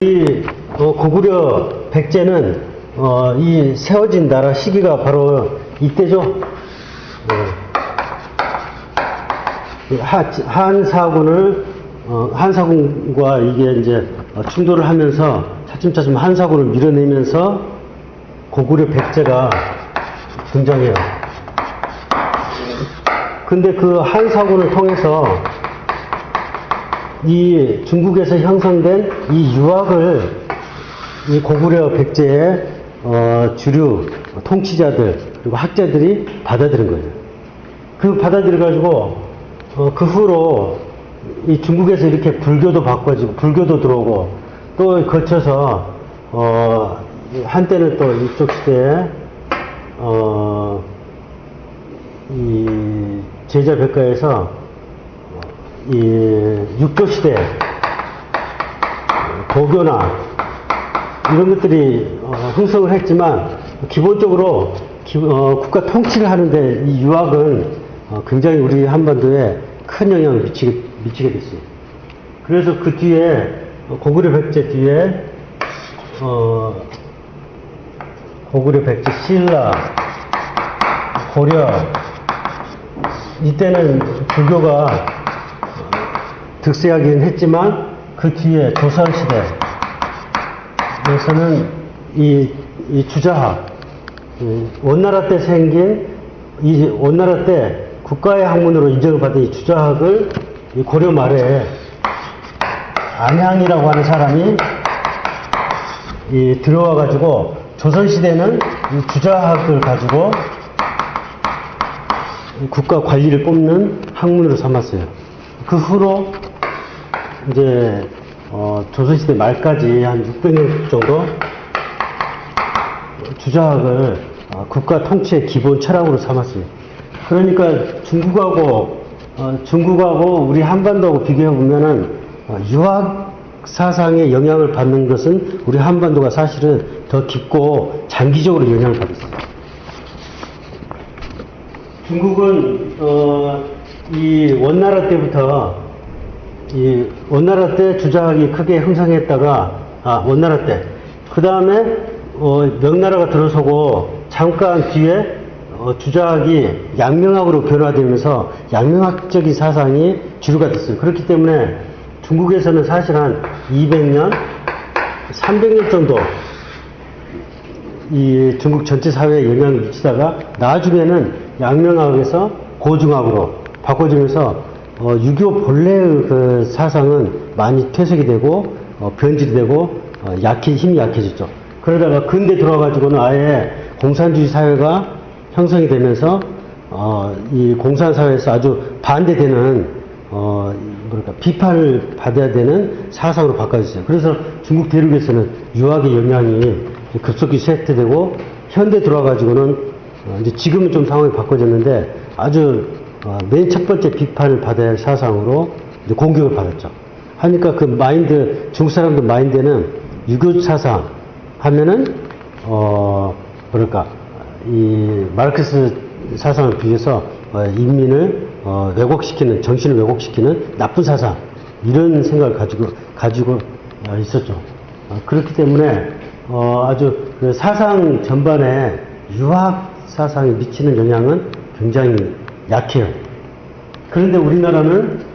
이 고구려 백제는 이 세워진 나라 시기가 바로 이때죠. 한사군과 이게 이제 충돌을 하면서 차츰차츰 한사군을 밀어내면서 고구려 백제가 등장해요. 근데 그 한사군을 통해서 이 중국에서 형성된 이 유학을 이 고구려 백제의 주류 통치자들 그리고 학자들이 받아들인 거예요. 그 받아들여가지고 그 후로 이 중국에서 이렇게 불교도 바꿔지고 불교도 들어오고 또 거쳐서 한때는 또 이쪽 시대에 이 제자백과에서 이 육조시대 도교나 이런 것들이 흥성을 했지만 기본적으로 국가 통치를 하는데 이 유학은 굉장히 우리 한반도에 큰 영향을 미치게 됐어요. 그래서 그 뒤에 고구려 백제 뒤에 고구려 백제 신라 고려 이때는 불교가 득세하긴 했지만 그 뒤에 조선시대에서는 이 주자학 원나라 때 생긴 이 원나라 때 국가의 학문으로 인정을 받은 이 주자학을 이 고려 말에 안향이라고 하는 사람이 들어와 가지고 조선시대는 이 주자학을 가지고 국가 관리를 뽑는 학문으로 삼았어요. 그 후로 이제 조선시대 말까지 한 600년 정도 주자학을 국가 통치의 기본 철학으로 삼았어요. 그러니까 중국하고 우리 한반도하고 비교해 보면은 유학 사상의 영향을 받는 것은 우리 한반도가 사실은 더 깊고 장기적으로 영향을 받았어요. 중국은 이 원나라 때부터 이 원나라 때 주자학이 크게 형성했다가 원나라 때 그 다음에 명나라가 들어서고 잠깐 뒤에 주자학이 양명학으로 변화되면서 양명학적인 사상이 주류가 됐어요. 그렇기 때문에 중국에서는 사실 한 200년, 300년 정도 이 중국 전체 사회에 영향을 미치다가 나중에는 양명학에서 고중학으로 바꿔지면서 유교 본래의 그 사상은 많이 퇴색이 되고 변질이 되고 힘이 약해졌죠. 그러다가 근대 들어와가지고는 아예 공산주의 사회가 형성이 되면서 이 공산사회에서 아주 반대되는 비판을 받아야 되는 사상으로 바꿔졌어요. 그래서 중국 대륙에서는 유학의 영향이 급속히 쇠퇴되고 현대 들어와가지고는 이제 지금은 좀 상황이 바꿔졌는데 아주 맨 첫 번째 비판을 받아야 할 사상으로 이제 공격을 받았죠. 하니까 그 마인드, 중국 사람들 마인드는 유교 사상 하면은, 이 마르크스 사상을 빌려서 인민을 왜곡시키는, 정신을 왜곡시키는 나쁜 사상, 이런 생각을 가지고 있었죠. 그렇기 때문에, 아주 그 사상 전반에 유학 사상이 미치는 영향은 굉장히 약해요. 그런데 우리나라는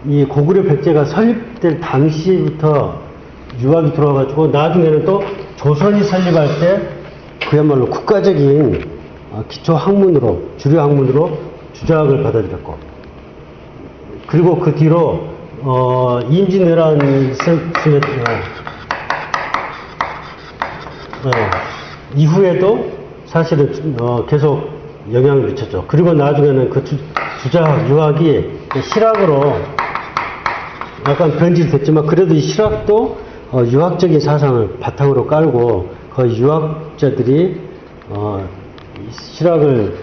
이 고구려 백제가 설립될 당시부터 유학이 들어와가지고 나중에는 또 조선이 설립할 때 그야말로 국가적인 기초 학문으로 주류 학문으로 주자학을 받아들였고 그리고 그 뒤로 임진왜란 이후에도 사실은 계속 영향을 미쳤죠. 그리고 나중에는 그 주자학, 유학이 실학으로 약간 변질됐지만 그래도 이 실학도 유학적인 사상을 바탕으로 깔고 거의 유학자들이 실학을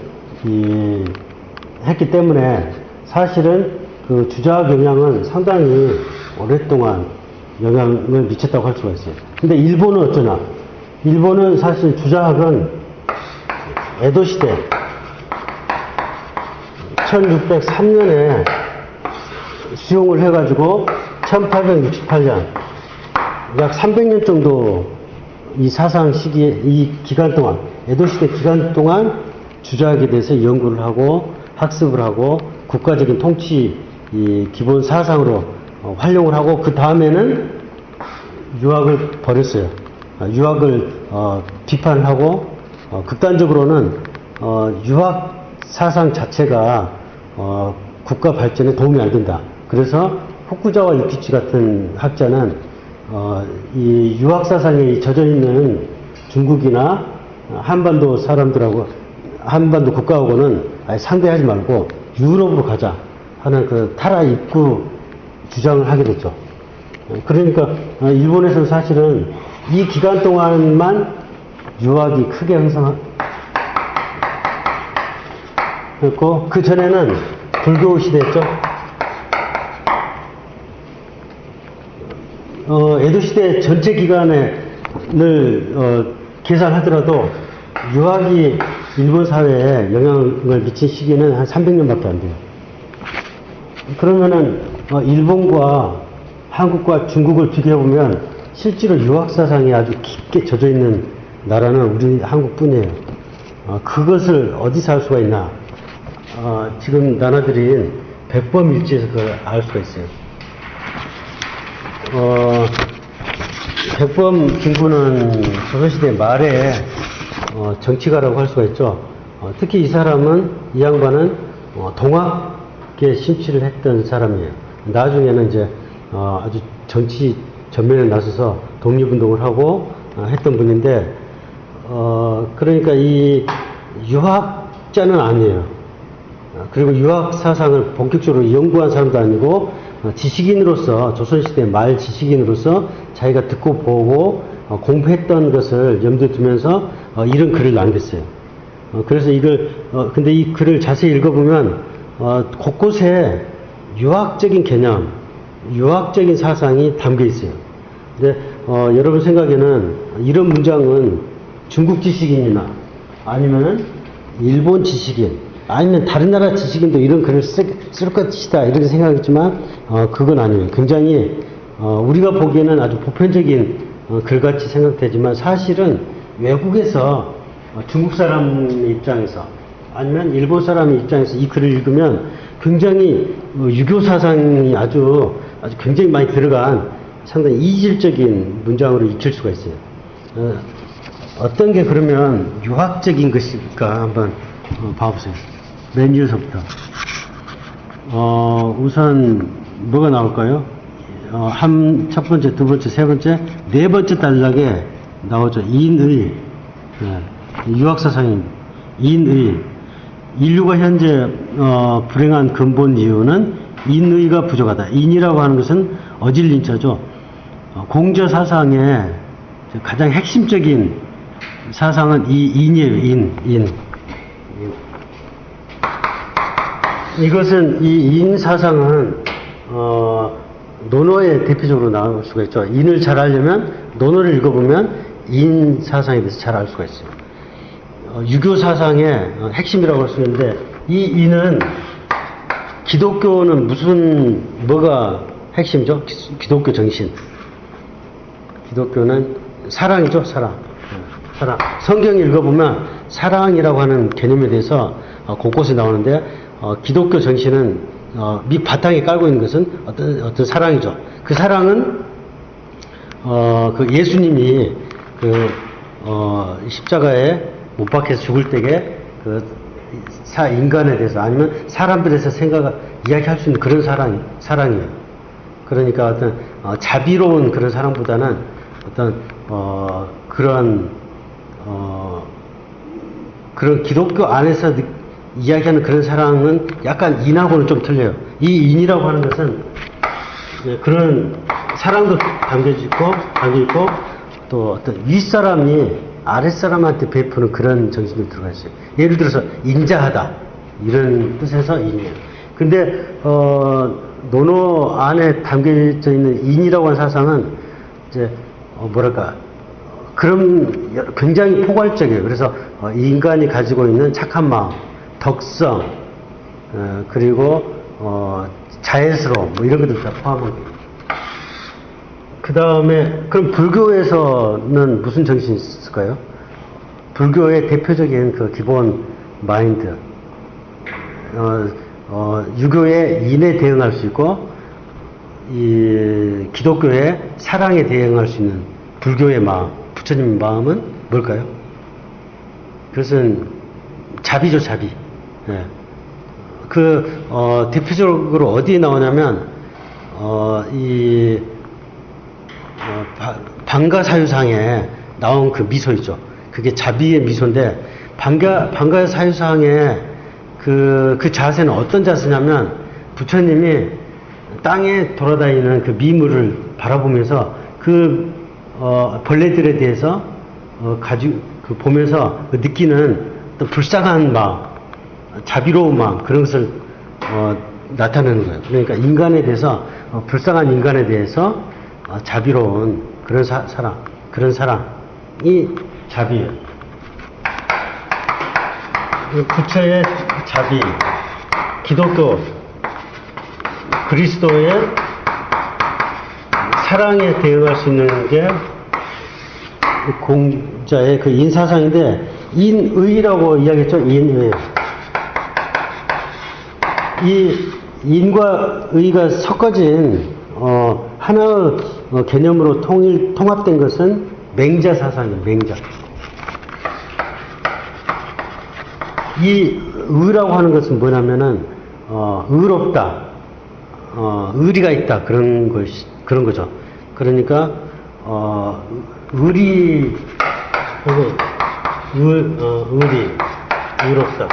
했기 때문에 사실은 그 주자학 영향은 상당히 오랫동안 영향을 미쳤다고 할 수가 있어요. 근데 일본은 어쩌나? 일본은 사실 주자학은 에도시대 1603년에 수용을 해가지고 1868년 약 300년 정도 이 사상 시기에, 이 기간 동안, 에도시대 기간 동안 주작에 대해서 연구를 하고 학습을 하고 국가적인 통치 이 기본 사상으로 활용을 하고 그 다음에는 유학을 버렸어요. 유학을 비판을 하고 극단적으로는 유학 사상 자체가 국가 발전에 도움이 안 된다. 그래서 후쿠자와 유키치 같은 학자는 이 유학 사상에 젖어 있는 중국이나 한반도 사람들하고 한반도 국가하고는 아예 상대하지 말고 유럽으로 가자 하는 그 타라 입구 주장을 하게 됐죠. 그러니까 일본에서는 사실은 이 기간 동안만 유학이 크게 형성했고 그 전에는 불교 시대였죠. 에도 시대 전체 기간을 계산하더라도 유학이 일본 사회에 영향을 미친 시기는 한 300년밖에 안 돼요. 그러면은 일본과 한국과 중국을 비교해보면 실제로 유학 사상이 아주 깊게 젖어 있는 나라는 우리 한국뿐이에요. 그것을 어디서 알 수가 있나? 지금 나눠드린 백범일지에서 그걸 알 수가 있어요. 백범 김구는 조선시대 말에 정치가라고 할 수가 있죠. 특히 이 사람은, 이 양반은 동학계 심취를 했던 사람이에요. 나중에는 이제 아주 정치 전면에 나서서 독립운동을 하고 했던 분인데, 그러니까 이 유학자는 아니에요. 그리고 유학 사상을 본격적으로 연구한 사람도 아니고 지식인으로서, 조선시대 말 지식인으로서 자기가 듣고 보고 공부했던 것을 염두에 두면서 이런 글을 남겼어요. 그래서 이걸 근데 이 글을 자세히 읽어보면 곳곳에 유학적인 개념, 유학적인 사상이 담겨 있어요. 근데 여러분 생각에는 이런 문장은 중국 지식인이나 아니면은 일본 지식인 아니면 다른 나라 지식인도 이런 글을 쓸 것이다 이렇게 생각했지만 그건 아니에요. 굉장히 우리가 보기에는 아주 보편적인 글같이 생각되지만 사실은 외국에서 중국 사람의 입장에서 아니면 일본 사람의 입장에서 이 글을 읽으면 굉장히 유교 사상이 아주 굉장히 많이 들어간 상당히 이질적인 문장으로 읽힐 수가 있어요. 어떤 게 그러면 유학적인 것일까 한번 봐보세요. 맨 위에서부터. 우선 뭐가 나올까요? 첫 번째, 두 번째, 세 번째, 네 번째 단락에 나오죠. 인의. 유학사상인 인의. 인류가 현재 불행한 근본 이유는 인의가 부족하다. 인이라고 하는 것은 어질린자죠. 공저 사상의 가장 핵심적인 사상은 이 인이에요. 인. 이것은 이 인 사상은 논어에 대표적으로 나올 수가 있죠. 인을 잘 알려면 논어를 읽어보면 인 사상에 대해서 잘 알 수가 있어요. 유교 사상의 핵심이라고 할 수 있는데 이 인은 기독교는 뭐가 핵심이죠? 기독교 정신. 기독교는 사랑이죠, 사랑. 성경 읽어보면 사랑이라고 하는 개념에 대해서 곳곳에 나오는데 기독교 정신은 밑바탕에 깔고 있는 것은 어떤 사랑이죠. 그 사랑은 그 예수님이 십자가에 못 박혀서 죽을 때에 인간에 대해서 아니면 사람들에서 이야기할 수 있는 그런 사랑이에요. 그러니까 어떤 자비로운 그런 사랑보다는 어떤 그런 기독교 안에서 이야기하는 그런 사랑은 약간 인하고는 좀 틀려요. 이 인이라고 하는 것은 그런 사랑도 담겨 있고 또 어떤 윗사람이 아랫사람한테 베푸는 그런 정신도 들어가 있어요. 예를 들어서 인자하다 이런 뜻에서 인이에요. 근데 논어 안에 담겨져 있는 인이라고 하는 사상은 이제 그런 굉장히 포괄적이에요. 그래서 인간이 가지고 있는 착한 마음, 덕성, 그리고 자애스러움 이런 것들 다 포함합니다. 그 다음에, 그럼 불교에서는 무슨 정신이 있을까요? 불교의 대표적인 그 기본 마인드. 유교의 인에 대응할 수 있고, 이 기독교의 사랑에 대응할 수 있는 불교의 마음, 부처님의 마음은 뭘까요? 그것은 자비죠, 자비. 예. 대표적으로 어디에 나오냐면, 방가사유상에 나온 그 미소 있죠. 그게 자비의 미소인데, 방가사유상의 그 자세는 어떤 자세냐면, 부처님이 땅에 돌아다니는 그 미물을 바라보면서 벌레들에 대해서 보면서 느끼는 또 불쌍한 마음, 자비로운 마음, 그런 것을 나타내는 거예요. 그러니까 인간에 대해서 불쌍한 인간에 대해서 자비로운 그런 그런 사랑이 자비예요. 부처의 자비, 기독교, 그리스도의 사랑에 대응할 수 있는 게 공자의 그 인사상인데, 인의라고 이야기했죠. 인의. 이 인과 의가 섞어진 하나의 개념으로 통합된 것은 맹자 사상이에요. 맹자. 이 의라고 하는 것은 뭐냐면은 의롭다, 의리가 있다, 그런 거죠. 그러니까 의리, 의롭다.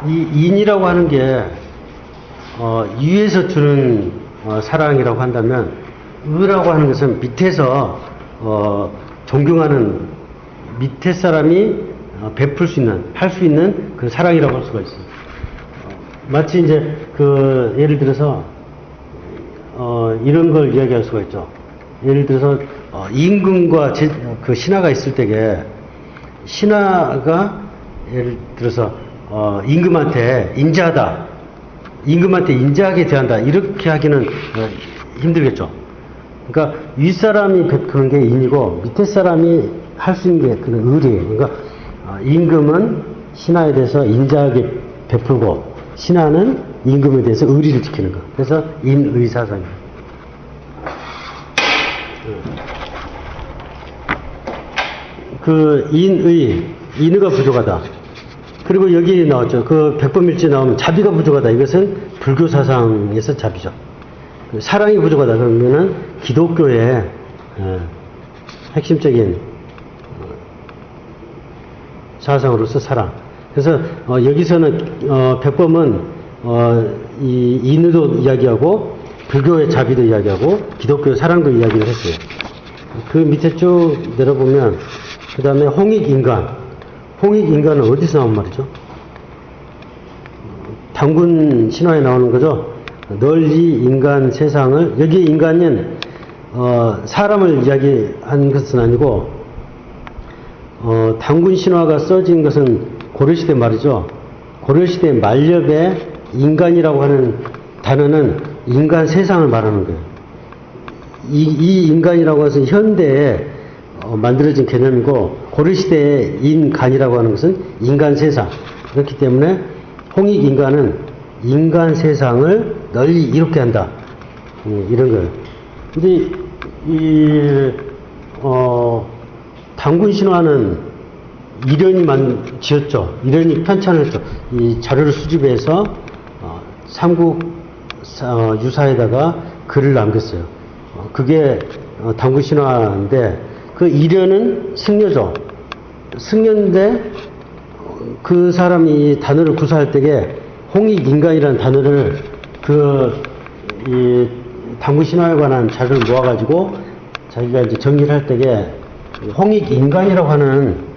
이 인이라고 하는 게 위에서 주는 사랑이라고 한다면, 의라고 하는 것은 밑에서 존경하는 밑에 사람이 베풀 수 있는, 할 수 있는 그 사랑이라고 할 수가 있어요. 마치 이제 예를 들어서 이런 걸 이야기할 수가 있죠. 예를 들어서 임금과 그 신하가 있을 때에, 신하가 예를 들어서 임금한테 인자하다, 임금한테 인자하게 대한다, 이렇게 하기는 힘들겠죠. 그러니까 윗사람이 베푸는 게 인이고, 밑에 사람이 할 수 있는 게 그런 의리예요. 그러니까 임금은 신하에 대해서 인자하게 베풀고, 신하는 임금에 대해서 의리를 지키는 것. 그래서 인의사상이에요. 인의가 부족하다. 그리고 여기 나왔죠. 백범일지 나오면 자비가 부족하다. 이것은 불교 사상에서 자비죠. 사랑이 부족하다. 그러면은 기독교의 핵심적인 사상으로서 사랑. 그래서 여기서는 백범은 이 인의도 이야기하고, 불교의 자비도 이야기하고, 기독교의 사랑도 이야기를 했어요. 그 밑에 쭉 내려보면, 그 다음에 홍익인간. 홍익인간은 어디서 나온 말이죠? 당군 신화에 나오는 거죠. 널리 인간 세상을, 여기 인간은 사람을 이야기한 것은 아니고, 당군 신화가 써진 것은 고려시대 말이죠. 고려시대 말엽에 인간이라고 하는 단어는 인간 세상을 말하는 거예요. 이 인간이라고 해서 현대에 만들어진 개념이고, 고려시대의 인간이라고 하는 것은 인간 세상. 그렇기 때문에 홍익인간은 인간 세상을 널리 이롭게 한다, 이런 거예요. 근데 당군 신화는 이련이 지었죠. 이련이 편찬을 했죠. 이 자료를 수집해서 삼국 유사에다가 글을 남겼어요. 그게 당군 신화인데, 그 이련은 승려죠. 승려인데 그 사람이 단어를 구사할 때에 홍익인간이라는 단어를 이 당군 신화에 관한 자료를 모아가지고 자기가 이제 정리를 할 때에 홍익인간이라고 하는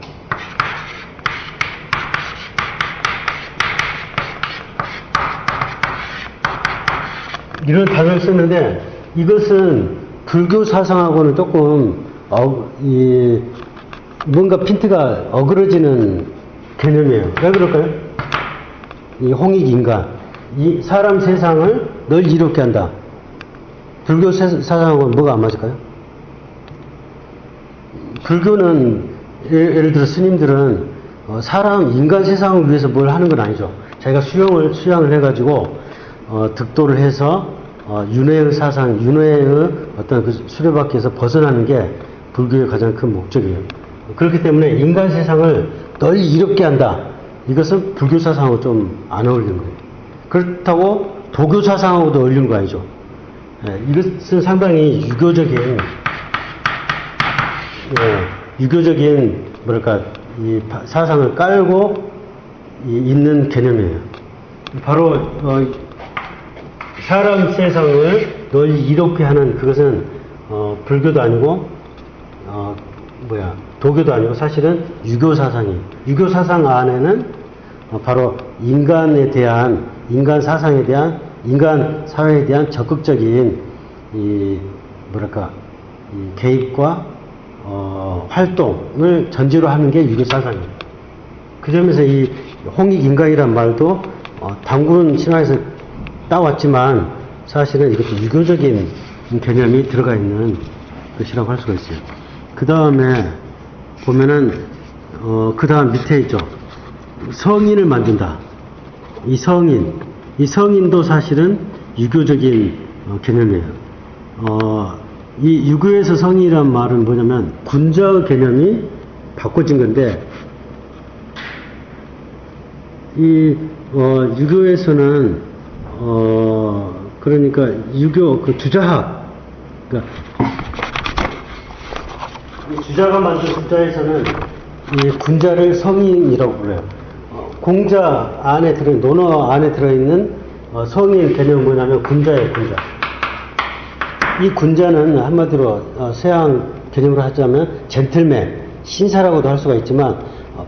이런 단어를 쓰는데, 이것은 불교 사상하고는 조금 뭔가 핀트가 어그러지는 개념이에요. 왜 그럴까요? 이 홍익인간, 이 사람 세상을 널리 이롭게 한다. 불교 사상하고는 뭐가 안 맞을까요? 불교는 예를 들어 스님들은 사람 인간 세상을 위해서 뭘 하는 건 아니죠. 자기가 수양을 해가지고 득도를 해서 윤회의 사상, 윤회의 어떤 그 수레바퀴에서 벗어나는 게 불교의 가장 큰 목적이에요. 그렇기 때문에 인간 세상을 널리 이롭게 한다. 이것은 불교 사상하고 좀 안 어울리는 거예요. 그렇다고 도교 사상하고도 어울리는 거 아니죠. 이것은 상당히 유교적인 뭐랄까 이 사상을 깔고 있는 개념이에요. 바로 사람 세상을 널리 이롭게 하는 그것은 불교도 아니고 도교도 아니고 사실은 유교 사상이에요. 유교 사상 안에는 바로 인간에 대한 인간 사상에 대한 인간 사회에 대한 적극적인 이 개입과 활동을 전제로 하는 게 유교 사상이에요. 그 점에서 이 홍익인간이란 말도 당군 신화에서 따왔지만 사실은 이것도 유교적인 개념이 들어가 있는 것이라고 할 수가 있어요. 그 다음에 보면은 그 다음 밑에 있죠. 성인을 만든다. 이 성인도 사실은 유교적인 개념이에요. 이 유교에서 성인이란 말은 뭐냐면 군자의 개념이 바꿔진 건데 이 유교에서는 그러니까 유교 그 주자학 그러니까 이 주자가 만든 군자에서는 이 군자를 성인이라고 불러요. 공자 안에 논어 안에 들어있는 성인 개념은 뭐냐면 군자예요, 군자. 이 군자는 한마디로 서양 개념으로 하자면 젠틀맨, 신사라고도 할 수가 있지만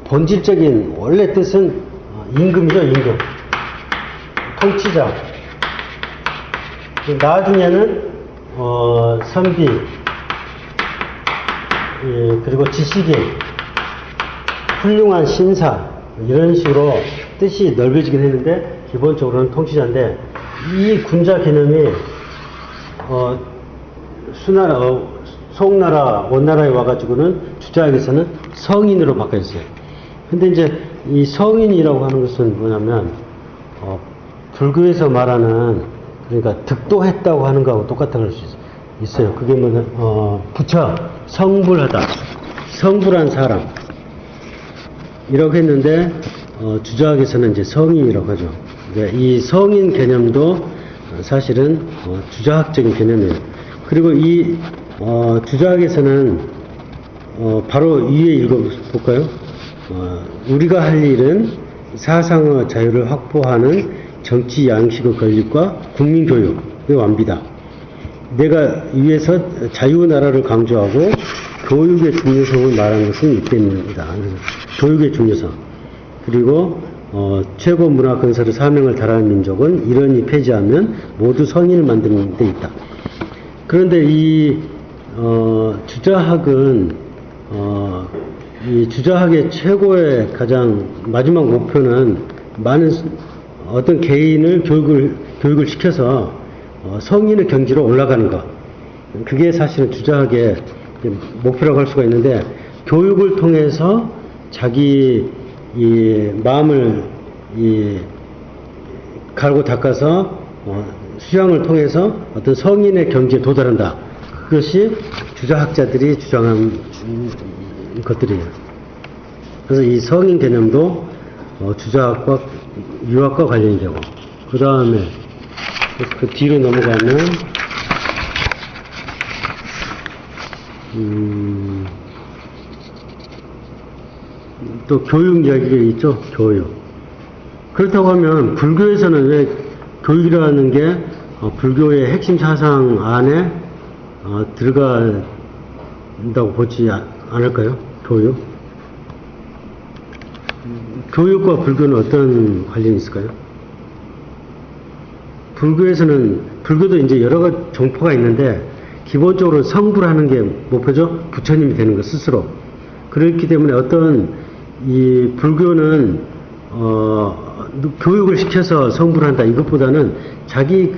본질적인 원래 뜻은 임금이죠, 임금. 통치자. 나중에는 선비, 그리고 지식인, 훌륭한 신사 이런 식으로 뜻이 넓어지긴 했는데 기본적으로는 통치자인데 이 군자 개념이 송나라, 원나라에 와가지고는 주자에게서는 성인으로 바뀌었어요. 근데 이제 이 성인이라고 하는 것은 뭐냐면 불교에서 말하는 그러니까 득도했다고 하는 거하고 똑같다고 할 수 있어요. 그게 뭐냐 부처, 성불하다, 성불한 사람 이라고 했는데 주자학에서는 이제 성인이라고 하죠. 그러니까 이 성인 개념도 사실은 주자학적인 개념이에요. 그리고 이 주자학에서는 바로 위에 읽어볼까요? 우리가 할 일은 사상의 자유를 확보하는 정치 양식의 건립과 국민교육의 완비다. 내가 위에서 자유나라를 강조하고 교육의 중요성을 말한 것은 이 때문입니다. 교육의 중요성. 그리고 최고 문화 건설의 사명을 다하는 민족은 이러니 폐지하면 모두 성인을 만드는 데 있다. 그런데 이 주자학은 이 주자학의 최고의 가장 마지막 목표는 많은 어떤 개인을 교육을 시켜서 성인의 경지로 올라가는 것. 그게 사실은 주자학의 목표라고 할 수가 있는데 교육을 통해서 자기 이 마음을 갈고 닦아서 수양을 통해서 어떤 성인의 경지에 도달한다. 그것이 주자학자들이 주장한 것들이에요. 그래서 이 성인 개념도 주자학과 유학과 관련이 되고 그 다음에 그 뒤로 넘어가면 또 교육 이야기가 있죠. 교육. 그렇다고 하면 불교에서는 왜 교육이라는 게 불교의 핵심 사상 안에 들어간다고 보지 않을까요? 교육. 교육과 불교는 어떤 관련이 있을까요? 불교도 이제 여러 가지 종포가 있는데 기본적으로 성불하는 게 목표죠. 부처님이 되는 것 스스로. 그렇기 때문에 이 불교는 교육을 시켜서 성불한다 이것보다는 자기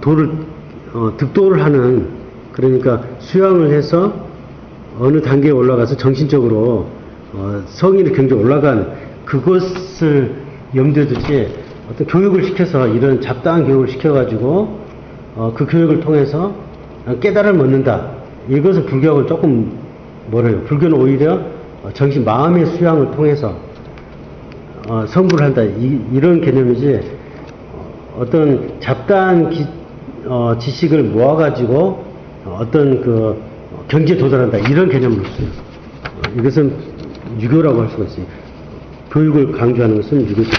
도를 득도를 하는, 그러니까 수양을 해서 어느 단계에 올라가서 정신적으로 성인이 굉장히 올라간 그것을 염두에 두지, 어떤 교육을 시켜서 이런 잡다한 교육을 시켜가지고 그 교육을 통해서 깨달음을 얻는다. 이것은 불교하고는 조금 멀어요. 불교는 오히려 정신 마음의 수양을 통해서 성불을 한다. 이런 개념이지, 어떤 잡다한 지식을 모아가지고 어떤 그 경지에 도달한다. 이런 개념은 없어요. 이것은 유교라고 할 수가 있어요. 교육을 강조하는 것은 유교죠.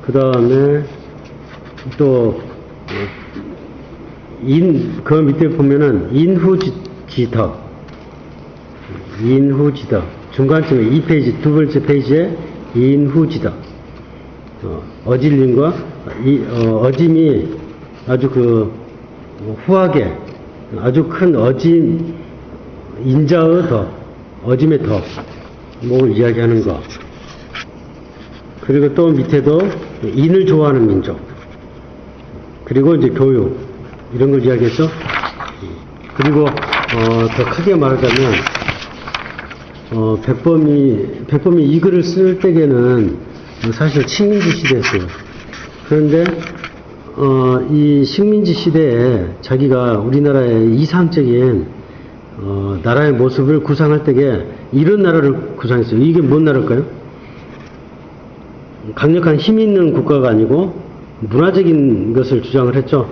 그 다음에 또 그 밑에 보면은 인후지덕, 중간쯤에 2페이지 두 번째 페이지에 인후지덕, 어질림과 어짐이 아주 그 후하게 아주 큰 어짐, 인자의 덕, 어짐의 덕, 뭐 이야기하는 거. 그리고 또 밑에도 인을 좋아하는 민족, 그리고 이제 교육, 이런 걸 이야기했죠. 그리고 더 크게 말하자면 백범이 이 글을 쓸 때에는 사실 식민지 시대였어요. 그런데 이 식민지 시대에 자기가 우리나라의 이상적인 나라의 모습을 구상할 때에 이런 나라를 구상했어요. 이게 뭔 나라일까요? 강력한 힘 있는 국가가 아니고 문화적인 것을 주장을 했죠.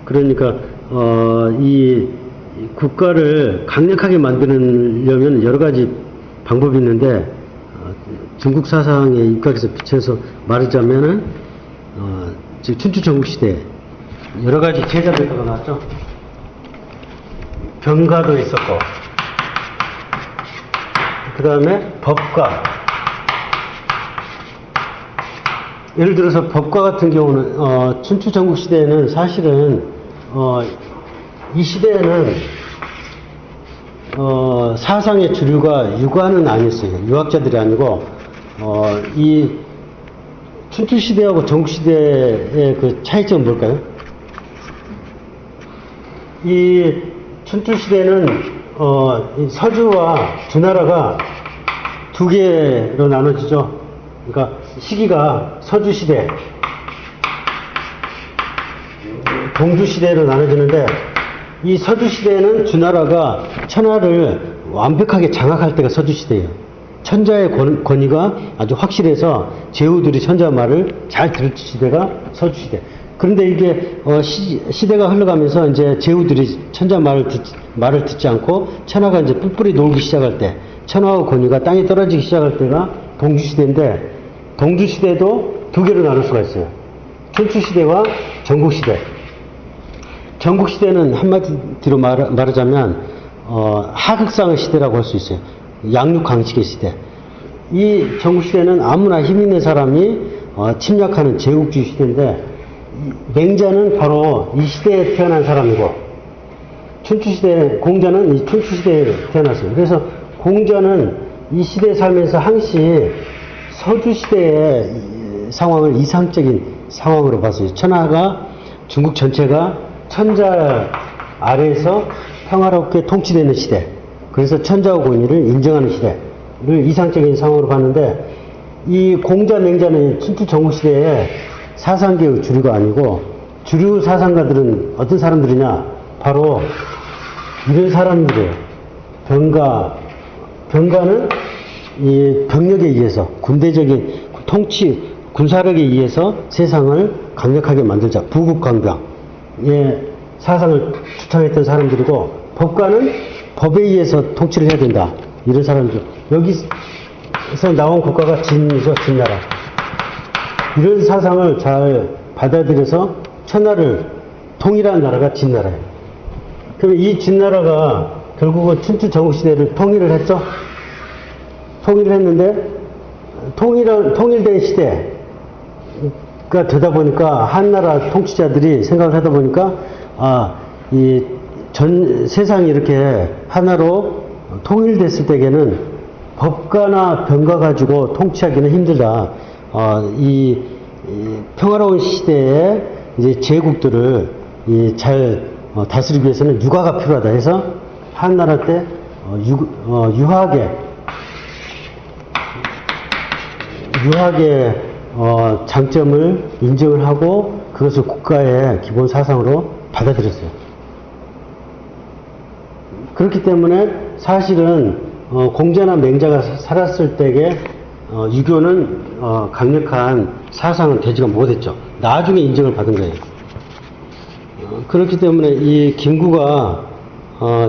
그러니까 이 국가를 강력하게 만드려면 여러 가지 방법이 있는데, 중국 사상의 입각에서 비춰서 말하자면은 즉 춘추 전국 시대 여러 가지 제자들도 나왔죠. 병가도 있었고, 그 다음에 법가. 예를 들어서 법가 같은 경우는 춘추 전국 시대에는 사실은 이 시대에는 사상의 주류가 유관은 아니었어요. 유학자들이 아니고 이 춘추 시대하고 전국 시대의 그 차이점은 뭘까요? 이 춘추 시대는 서주와 주나라가 두 개로 나눠지죠. 그러니까 시기가 서주 시대, 동주 시대로 나눠지는데, 이 서주 시대에는 주나라가 천하를 완벽하게 장악할 때가 서주 시대예요. 천자의 권위가 아주 확실해서 제후들이 천자 말을 잘 들을 시대가 서주 시대. 그런데 이게 시대가 흘러가면서 이제 제후들이 천자 말을 듣지 않고 천하가 이제 뿔뿔이 놀기 시작할 때, 천하의 권위가 땅에 떨어지기 시작할 때가 동주 시대인데, 동주 시대도 두 개로 나눌 수가 있어요. 춘추 시대와 전국 시대. 전국 시대는 한마디로 말하자면 하극상의 시대라고 할 수 있어요. 양육강식의 시대. 이 전국 시대는 아무나 힘 있는 사람이 침략하는 제국주의 시대인데, 맹자는 바로 이 시대에 태어난 사람이고, 춘추 시대 공자는 이 춘추 시대에 태어났어요. 그래서 공자는 이 시대에 살면서 항시 서주 시대의 상황을 이상적인 상황으로 봤어요. 천하가, 중국 전체가 천자 아래에서 평화롭게 통치되는 시대, 그래서 천자의 권위를 인정하는 시대를 이상적인 상황으로 봤는데, 이 공자 맹자는 춘추 전국 시대에 사상계의 주류가 아니고, 주류 사상가들은 어떤 사람들이냐, 바로 이런 사람들이에요. 병가는 이 병력에 의해서, 군대적인 통치, 군사력에 의해서 세상을 강력하게 만들자, 부국강병의 사상을 주창했던 사람들이고, 법가는 법에 의해서 통치를 해야 된다, 이런 사람들. 여기서 나온 국가가 진이죠, 진나라. 이런 사상을 잘 받아들여서 천하를 통일한 나라가 진나라예요. 그럼 이 진나라가 결국은 춘추 전국시대를 통일을 했죠. 통일을 했는데, 통일된 시대가 되다 보니까 한나라 통치자들이 생각을 하다 보니까, 이 전 세상이 이렇게 하나로 통일됐을 때에는 법가나 병가 가지고 통치하기는 힘들다. 이 평화로운 시대에 이제 제국들을 잘 다스리기 위해서는 육아가 필요하다 해서 한나라 때 유학의 장점을 인정을 하고 그것을 국가의 기본 사상으로 받아들였어요. 그렇기 때문에 사실은 공자나 맹자가 살았을 때에 유교는 강력한 사상은 되지가 못했죠. 나중에 인정을 받은 거예요. 그렇기 때문에 이 김구가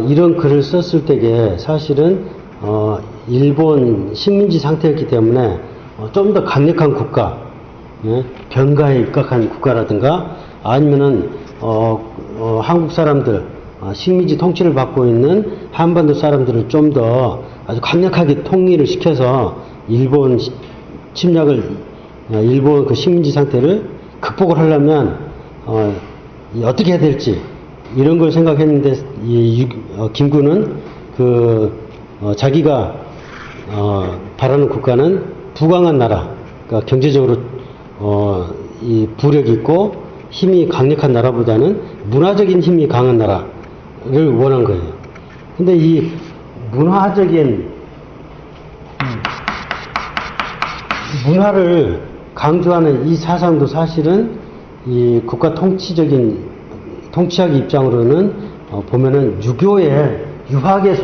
이런 글을 썼을 때에 사실은 일본 식민지 상태였기 때문에 좀 더 강력한 국가, 병가에 입각한 국가라든가 아니면은 한국 사람들 식민지 통치를 받고 있는 한반도 사람들을 좀 더 아주 강력하게 통일을 시켜서 일본 침략을 일본 그 식민지 상태를 극복을 하려면 어떻게 해야 될지 이런 걸 생각했는데 김구는 자기가 바라는 국가는 부강한 나라, 그러니까 경제적으로 이 부력이 있고 힘이 강력한 나라보다는 문화적인 힘이 강한 나라를 원한 거예요. 근데 이 문화적인 문화를 강조하는 이 사상도 사실은 이 국가 통치학의 입장으로는 보면은 유학에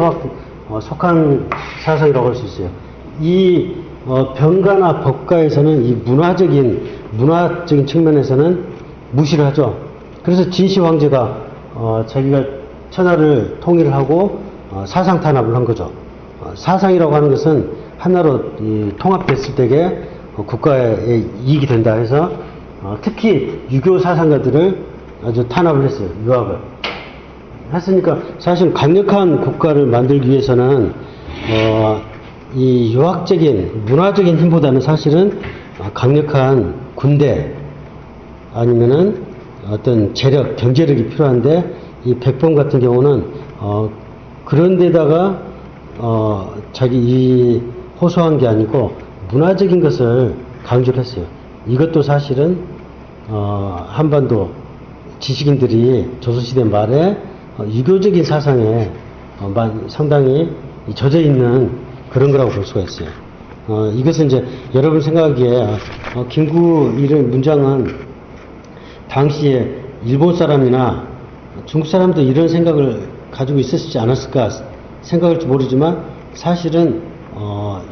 속한 사상이라고 할 수 있어요. 이 병가나 법가에서는 이 문화적인 측면에서는 무시를 하죠. 그래서 진시 황제가 자기가 천하를 통일을 하고 사상 탄압을 한 거죠. 사상이라고 하는 것은 하나로 통합됐을 때에 국가에 이익이 된다 해서 특히 유교 사상가들을 아주 탄압을 했어요. 유학을 했으니까 사실 강력한 국가를 만들기 위해서는 이 유학적인 문화적인 힘보다는 사실은 강력한 군대 아니면은 어떤 재력, 경제력이 필요한데 이 백범 같은 경우는 그런 데다가 자기 호소한 게 아니고 문화적인 것을 강조를 했어요. 이것도 사실은 한반도 지식인들이 조선시대 말에 유교적인 사상에 상당히 젖어 있는 그런 거라고 볼 수가 있어요. 이것은 이제 여러분 생각하기에 김구 이런 문장은 당시에 일본 사람이나 중국 사람도 이런 생각을 가지고 있었지 않았을까 생각할지 모르지만 사실은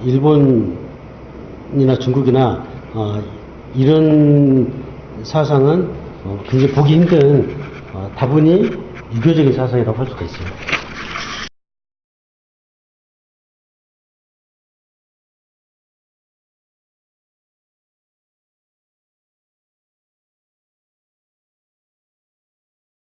일본이나 중국이나 이런 사상은 굉장히 보기 힘든 다분히 유교적인 사상이라고 할 수가 있어요.